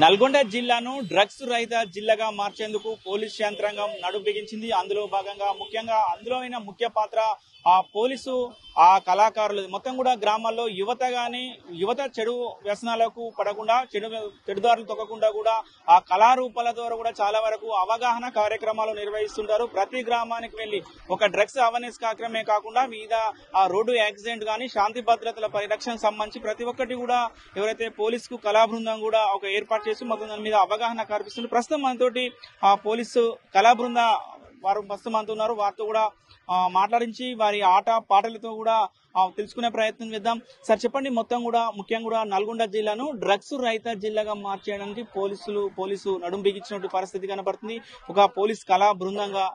నల్గొండ జిల్లాను డ్రగ్స్ రహిత జిల్లాగా మార్చేందుకు పోలీస్ యంత్రాంగం నడుం బిగించింది. అందులో భాగంగా ముఖ్యంగా అందులో ముఖ్య పాత్ర ఆ పోలీసు ఆ కళాకారులు మొత్తం కూడా గ్రామాల్లో యువత చెడు వ్యసనాలకు పడకుండా చెడుదారులు తొక్కకుండా కూడా ఆ కళారూపాల ద్వారా కూడా చాలా వరకు అవగాహన కార్యక్రమాలు నిర్వహిస్తుంటారు. ప్రతి గ్రామానికి వెళ్లి ఒక డ్రగ్స్ అవేర్నెస్ కార్యక్రమమే కాకుండా మీద ఆ రోడ్డు యాక్సిడెంట్ గానీ శాంతి భద్రతల పరిరక్షణ సంబంధించి ప్రతి ఒక్కటి కూడా ఎవరైతే పోలీసుకు కళా బృందం కూడా ఒక ఏర్పాటు చేసి మొత్తం దాని మీద అవగాహన కల్పిస్తుంది. ప్రస్తుతం మనతోటి ఆ పోలీసు కళా బృంద వారు ప్రస్తుతం అంటున్నారు. వారితో కూడా మాట్లాడించి వారి ఆట పాటలతో కూడా తెలుసుకునే ప్రయత్నం చేద్దాం. సార్ చెప్పండి, మొత్తం కూడా ముఖ్యంగా కూడా నల్గొండ జిల్లాను డ్రగ్స్ రహిత జిల్లాగా మార్చేయడానికి పోలీసు నడుం బిగించినటువంటి పరిస్థితి కనబడుతుంది. ఒక పోలీస్ కళా బృందంగా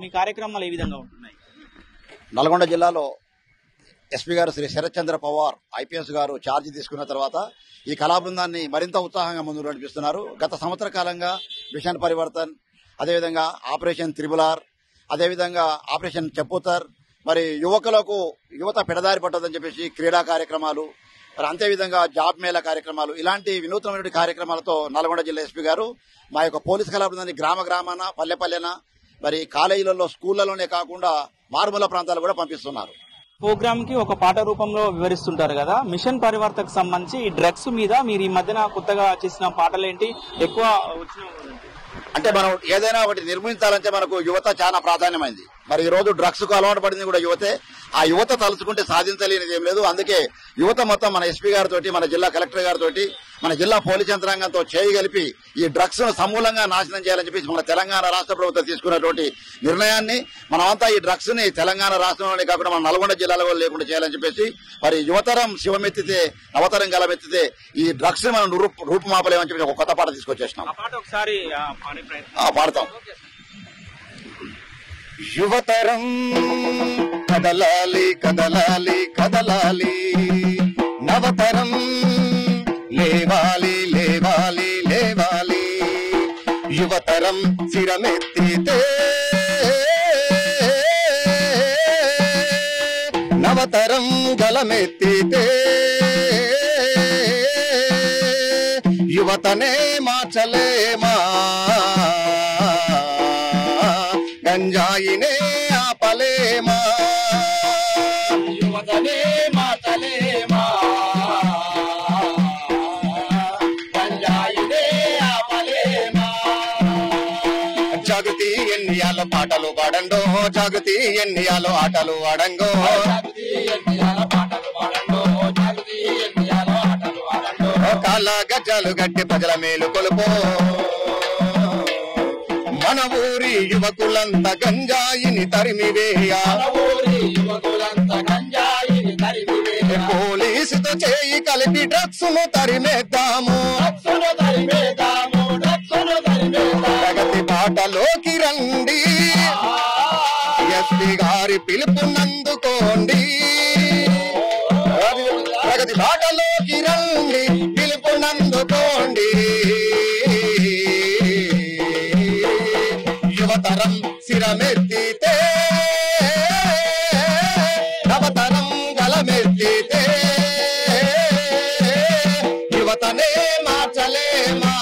మీ కార్యక్రమాలు ఏ విధంగా ఉంటున్నాయి? నల్గొండ జిల్లాలో ఎస్పీ గారు శ్రీ శరత్ చంద్ర పవార్ ఐపీఎస్ గారు ఛార్జ్ తీసుకున్న తర్వాత ఈ కళా బృందాన్ని మరింత ఉత్సాహంగా ముందుకు నడిపిస్తున్నారు. గత సంవత్సర కాలంగా మిషన్ పరివర్తన్, అదేవిధంగా ఆపరేషన్ త్రిబులార్, అదేవిధంగా ఆపరేషన్ చెప్పుతర్, మరి యువత పెడదారి పట్టదని చెప్పేసి క్రీడా కార్యక్రమాలు, మరి అంతేవిధంగా జాబ్ మేళా కార్యక్రమాలు, ఇలాంటి వినూత్నమైన కార్యక్రమాలతో నల్గొండ జిల్లా ఎస్పీ గారు మా యొక్క పోలీస్ కళా బృందాన్ని గ్రామాన పల్లెన మరి కాలేజీలలో స్కూళ్లలోనే కాకుండా మారుమూల ప్రాంతాలు కూడా పంపిస్తున్నారు. ప్రోగ్రామ్ కి ఒక పాట రూపంలో వివరిస్తుంటారు కదా, మిషన్ పరివర్తనకు సంబంధించి ఈ డ్రగ్స్ మీద మీరు ఈ మధ్యన కొత్తగా చేసిన పాటలేంటి ఎక్కువ వచ్చిన? అంటే మనం ఏదైనా ఒకటి నిర్మించాలంటే మనకు యువత చాలా ప్రాధాన్యమైంది. మరి ఈ రోజు డ్రగ్స్ కు అలవాటు పడింది కూడా యువతే. ఆ యువత తలుచుకుంటే సాధించలేనిది ఏం లేదు. అందుకే యువత మొత్తం మన ఎస్పీ గారితో, మన జిల్లా కలెక్టర్ గారితో, మన జిల్లా పోలీస్ యంత్రాంగంతో చేయగలిపి ఈ డ్రగ్స్ ను సమూలంగా నాశనం చేయాలని చెప్పేసి మన తెలంగాణ రాష్ట్ర ప్రభుత్వం తీసుకున్నటువంటి నిర్ణయాన్ని మనమంతా ఈ డ్రగ్స్ ని తెలంగాణ రాష్ట్రంలోనే కాకుండా మన నల్గొండ జిల్లాలో లేకుండా చేయాలని చెప్పేసి మరి యువతరం శివమెత్తితే నవతరం గలమెత్తితే ఈ డ్రగ్స్ ని మనం రూపుమాపలేమని చెప్పి ఒక కొత్త పాట తీసుకొచ్చేసినాం. పాడతాం. యువతరం కదలాలి కదలాలి కదలాలి, నవతరం లేవాలి లేవాలి లేవాలి, యువతరం శిరమెత్తితే నవతరం గలమెత్తితే యువతనే మార్చలేమా, గంజాయినే ఆపలేమా, యువతనే మార్చలేమా, గంజాయినే ఆపలేమా. జాగృతి ఎన్నియాలో పాటలు పాడండో, జాగృతి ఎన్నియాలో ఆటలు ఆడంగో, కాళ్ళ గజ్జలు గట్టి ప్రజల మేలు కొలుపో, మన ఊరి యువకులంతా గంజాయిని తరిమివేయ, పోలీసుతో చేయి కలిపి డ్రగ్స్ ను తరిమేద్దాము, ప్రగతి బాటలోకి రండి, ఎస్పీ గారి పిలుపునందుకోండి, ప్రగతి బాటలోకి రండి, పిలుపునందుకోండి, యువతరం శిరమెత్తితే నవతరం గలమెత్తితే యువతనే మార్చలేమా,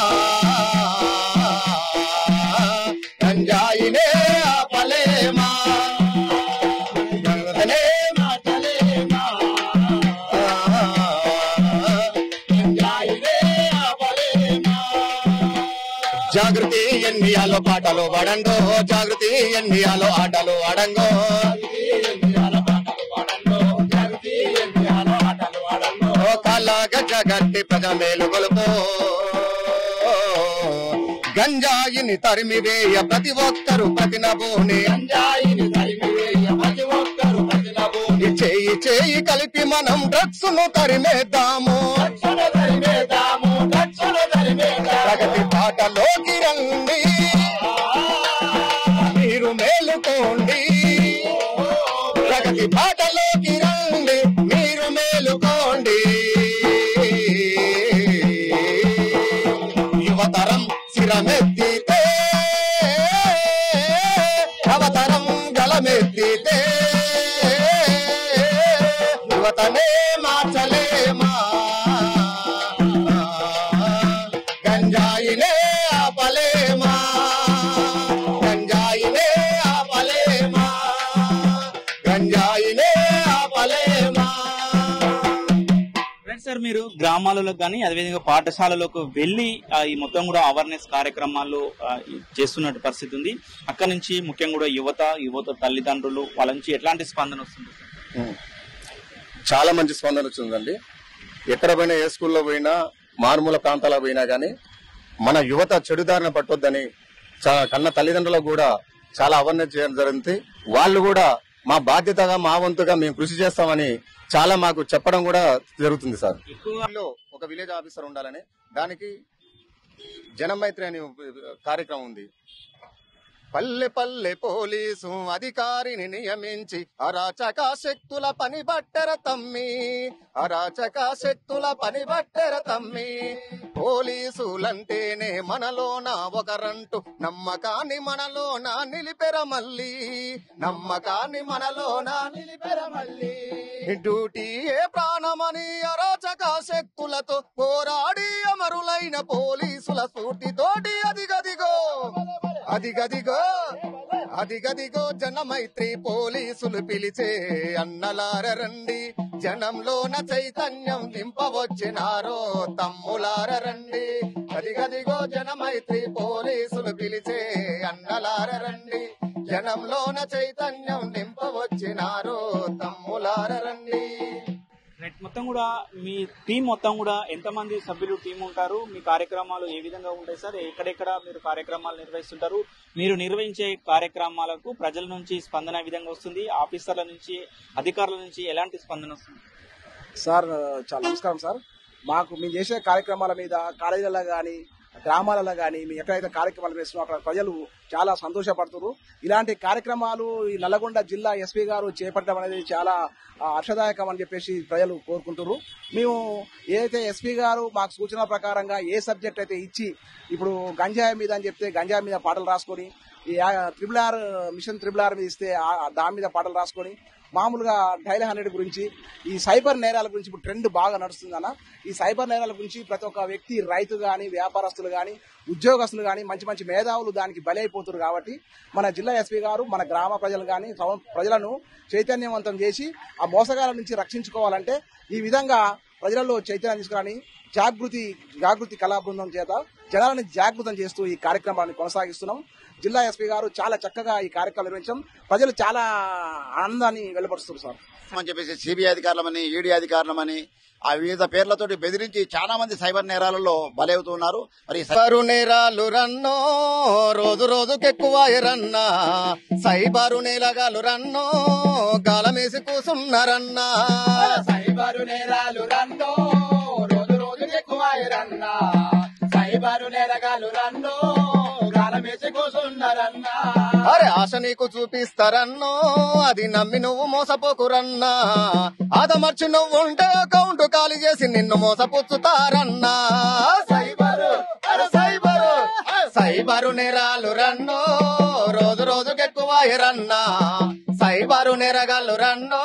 గంజాయినే ఆపలేమా, యువతనే మార్చలేమా, గంజాయినే ఆపలేమా. జాగృతి ఎన్నియాలో పాటలు పాడంగో, జాగృతి ఎన్నియాలో ఆటలు ఆడంగో, కాళ్ళ గజ్జ గట్టి ప్రజల మేలు కొలుపో, గంజాయిని తరిమివేయ ప్రతి ఒక్కరు ప్రతినబోని, చేయి చేయి కలిపి మనం డ్రగ్స్ ను తరిమేద్దాము, ప్రగతి బాటలోకి రండి, మీరు మేలుకోండి, ప్రగతి బాటలోకి రండి, మీరు మేలుకోండి, యువతరం శిరమెత్తితే నవతరం గలమెత్తితే యువతనే మార్చలేమా, గంజాయి గంజాయినే ఆపలేమా. సార్ మీరు గ్రామాలలో కానీ అదేవిధంగా పాఠశాలలకు వెళ్లి ఈ మొత్తం కూడా అవేర్నెస్ కార్యక్రమాలు చేస్తున్న పరిస్థితి ఉంది. అక్కడ నుంచి ముఖ్యంగా కూడా యువత తల్లిదండ్రులు వాళ్ళ నుంచి ఎట్లాంటి స్పందన వస్తుంది? చాలా మంచి స్పందన వచ్చిందండి. ఎక్కడ పోయినా, ఏ స్కూల్లో పోయినా, మారుమూల ప్రాంతాలకు పోయినా గానీ మన యువత చెడుదారిన పట్టొద్దని కన్న తల్లిదండ్రులకు కూడా చాలా అవేర్నెస్ చేయడం జరిగింది. వాళ్ళు కూడా మా బాధ్యతగా, మా వంతుగా మేము కృషి చేస్తామని చాలా మాకు చెప్పడం కూడా జరుగుతుంది సార్. ఒక విలేజ్ ఆఫీసర్ ఉండాలని, దానికి జనమైత్రి అనే కార్యక్రమం ఉంది. పల్లె పల్లె పోలీసు అధికారిని నియమించి అరాచక శక్తుల పని బట్టెర తమ్మి, అరాచక శక్తుల పని బట్టెర తమ్మి. పోలీసులంటేనే మనలోన ఒకరంటూ నమ్మకాన్ని మనలోన నిలిపెర మళ్ళీ, నమ్మకాన్ని మనలోన నిలిపెర మళ్ళీ. డ్యూటీయే ప్రాణమని అరాచక శక్తులతో పోరాడి అమరులైన పోలీసుల స్ఫూర్తితోటి అదిగదిగో అదిగదిగో అదిగదిగో జనమైత్రి పోలీసులు పిలిచే అన్నలార రండి, జనంలోన చైతన్యం నింపవచ్చినారో తమ్ములార రండి. అదిగదిగో జనమైత్రి పోలీసులు పిలిచే అన్నలార రండి, జనంలోన చైతన్యం నింపవచ్చినారో తమ్ములార రండి. మొత్తం కూడా మీ టీం మొత్తం కూడా ఎంతమంది సభ్యులు టీం ఉంటారు? మీ కార్యక్రమాలు ఏ విధంగా ఉంటాయి సార్? ఎక్కడెక్కడ మీరు కార్యక్రమాలు నిర్వహిస్తుంటారు? మీరు నిర్వహించే కార్యక్రమాలకు ప్రజల నుంచి స్పందన ఏ విధంగా వస్తుంది? ఆఫీసర్ల నుంచి, అధికారుల నుంచి ఎలాంటి స్పందన వస్తుంది? సార్ చాలా నమస్కారం సార్. మేము చేసే కార్యక్రమాల మీద కాలేజీలలో కానీ, గ్రామాలలో కానీ మేము ఎక్కడైతే కార్యక్రమాలు చేస్తున్నాం అక్కడ ప్రజలు చాలా సంతోషపడుతున్నారు. ఇలాంటి కార్యక్రమాలు ఈ నల్లగొండ జిల్లా ఎస్పీ గారు చేపట్టడం అనేది చాలా హర్షదాయకం అని చెప్పేసి ప్రజలు కోరుకుంటున్నారు. మేము ఏదైతే ఎస్పీ గారు మాకు సూచన ప్రకారంగా ఏ సబ్జెక్ట్ అయితే ఇచ్చి, ఇప్పుడు గంజాయి మీద అని చెప్తే గంజాయి మీద పాటలు రాసుకొని, ఈ RRR మిషన్ RRR మీద ఇస్తే దాని మీద పాటలు రాసుకొని, మామూలుగా డైల్ 100 గురించి, ఈ సైబర్ నేరాల గురించి ఇప్పుడు ట్రెండ్ బాగా నడుస్తుందన్న. ఈ సైబర్ నేరాల గురించి ప్రతి ఒక్క వ్యక్తి, రైతు కానీ, వ్యాపారస్తులు కానీ, ఉద్యోగస్తులు కానీ, మంచి మంచి మేధావులు దానికి బలైపోతున్నారు. కాబట్టి మన జిల్లా ఎస్పీ గారు మన గ్రామ ప్రజలు కానీ ప్రజలను చైతన్యవంతం చేసి ఆ మోసగాల నుంచి రక్షించుకోవాలంటే ఈ విధంగా ప్రజలలో చైతన్యం తీసుకురాని జాగృతి కళా బృందం చేత జనాలను జాగృతం చేస్తూ ఈ కార్యక్రమాన్ని కొనసాగిస్తున్నాం. జిల్లా ఎస్పీ గారు చాలా చక్కగా ఈ కార్యక్రమం నిర్వహించడం ప్రజలు చాలా ఆనందాన్ని వెలువడుతున్నారు సార్ అని చెప్పేసి సిబిఐ అధికారులమని, ఈడీ అధికారులమని ఆ వివిధ పేర్లతోటి బెదిరించి చాలా మంది సైబర్ నేరాలలో బలవుతున్నారు. మరి సైబరు నేరాలు రన్నో రోజు రోజుకెక్కువ రన్నా, సైబరు నేలగాలు రన్నో గాలమేసి కూసున్నారన్నా. సైబరు నేరాలు రన్నో రోజు రోజుకెక్కువ రన్నా, సైబరు నేలగాలు రన్నో గాలమేసి కూసున్నారన్నా. అరే ఆశ నీకు చూపిస్తారన్నో, అది నమ్మి నువ్వు మోసపోకురన్నా. అదమర్చి నువ్వు ఉంటే అకౌంట్ ఖాళీ చేసి నిన్ను మోసపుచ్చుతారన్నా. సైబరు సైబరు సైబరు నేరాలు రన్నో రోజు రోజుకెక్కువ రన్నా, సైబరు నేరగాళ్ళు రన్నో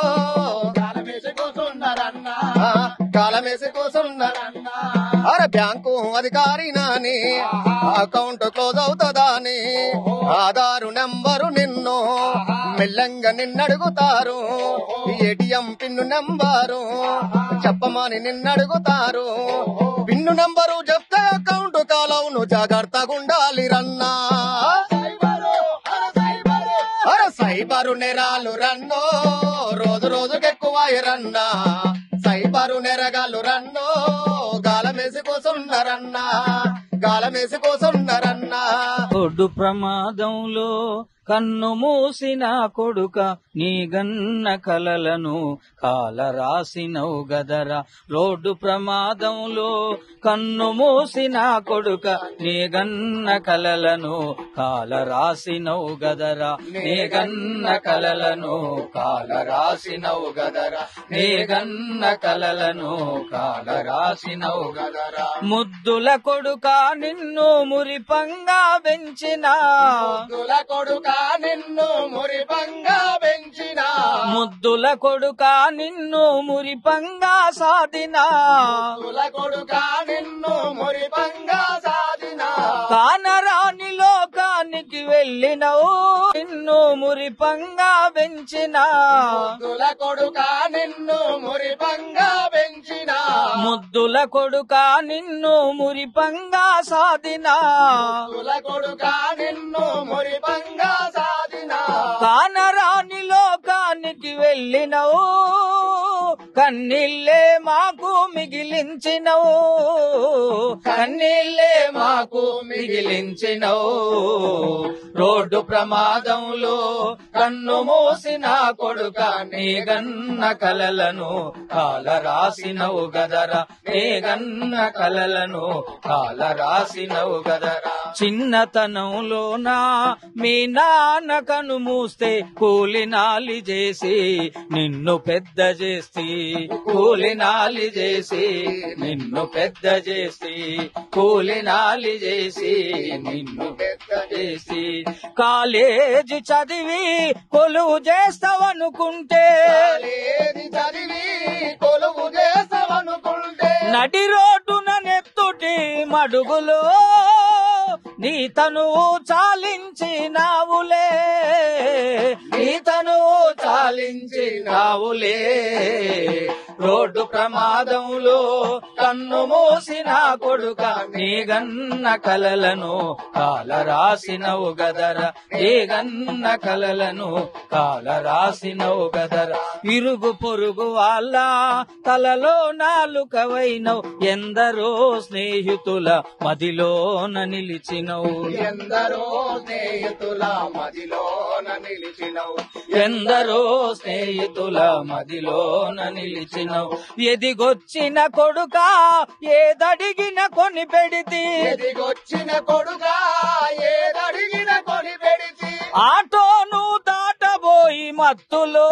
గాలమేసి కూసున్నారన్నా, కాలమేసి కూసున్నారన్నా. అరే బ్యాంకు అధికారి నాని అకౌంట్ క్లోజ్ అవుతుందని ఆధారు నెంబరు నిన్ను మెల్లంగా నిన్నడుగుతారు. ఏటీఎం పిన్ను నెంబరు చెప్పమని నిన్నడుగుతారు. పిన్ను నెంబరు చెప్తే అకౌంట్ కాలవును జాగ్రత్తగా ఉండాలి రన్నా. అరే సైబరు నేరాలు రన్నో రోజు రోజుకెక్కువ రన్నా, సైబరు నెరగాలు రన్నో గాలమేసి కూసున్నారన్నా, గాలమేసి కూసున్నారన్నా. ఒడ్డు ప్రమాదంలో కన్ను మూసిన కొడుక నీ గన్న కలలను కాల రాసినవు గదరా. రోడ్డు ప్రమాదంలో కన్ను మూసిన కొడుక నీ గన్న కలలను కాల రాసినవు గదరా. నీ గన్న కలలను కాల రాసినవు గదరా, నీ గన్న కలలను కాల రాసినవు గదరా. ముద్దుల కొడుక నిన్ను మురిపంగా పెంచిన, ముద్దుల కొడుక నిన్ను మురిపంగా పెంచిన, ముద్దుల కొడుక నిన్ను మురిపంగా సాధిన, ముద్దుల కొడుక నిన్ను మురిపంగా సాధిన. కానరాని లోకానికి వెళ్ళినవు నిన్ను మురిపంగా పెంచిన ముద్దుల కొడుక నిన్ను మురిపంగా పెంచిన ముద్దుల కొడుక నిన్ను మురిపంగా సాధిన ముద్దుల కొడుక నిన్ను మురిపంగా సాధిన కానరాని లోకానికి వెళ్ళినవు కన్నీళ్ళే మాకు మిగిలించినవు కన్నీళ్ళే మాకు మిగిలించినవు రోడ్డు ప్రమాదంలో కన్ను మూసిన కొడుక నీ గన్న కలలను కాల రాసినవు గదరా నీ గన్న కలలను కాల రాసినవు గదరా చిన్నతనంలోనా మీ నాన్న కను మూస్తే కూలినాలి చేసి నిన్ను పెద్ద చేసి కూలినాలి చేసి నిన్ను పెద్ద చేసి కూలినాలి చేసి నిన్ను పెద్ద చేసి కాలేజీ చదివి కొలువు చేస్తావనుకుంటే చదివి కొలువు చేస్తావనుకుంటే నడి రోడ్డున నెత్తుటి మడుగులో నీ తనువు చాలించినావులే నీ తనువు చాలించినావులే రోడ్డు ప్రమాదంలో కన్ను మూసిన కొడుక నీ గన్న కలలను కాల రాసినవు గదరా నీ గన్న కలలను కాల రాసినవు గదరా ఇరుగు పొరుగు వాళ్ళ తలలో నాలుకవైనవు ఎందరో స్నేహితుల మదిలోన నిలిచినవు ఎందరో స్నేహితుల మదిలోన నిలిచినవు ఎందరో స్నేహితుల మదిలోన నిలిచినవు ఎదిగొచ్చిన కొడుక ఏదడిగిన కొని పెడితి ఎదిగొచ్చిన కొడుక ఏదడిగిన కొని పెడితి ఆటోను దాటబోయి మత్తులో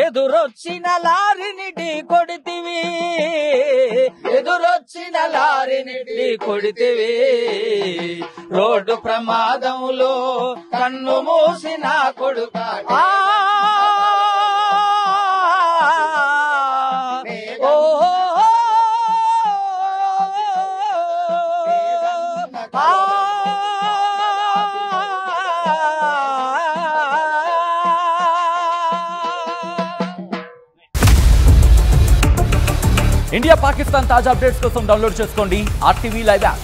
ఎదురొచ్చిన లారిని ఢీ కొడితివి ఎదురొచ్చిన లారిని ఢీ కొడితివి రోడ్డు ప్రమాదంలో కన్ను మూసిన కొడుక ఇండియా పాకిస్తాన్ తాజా అప్డేట్స్ కోసం డౌన్లోడ్ చేసుకోండి RTV లైవ్ యాప్.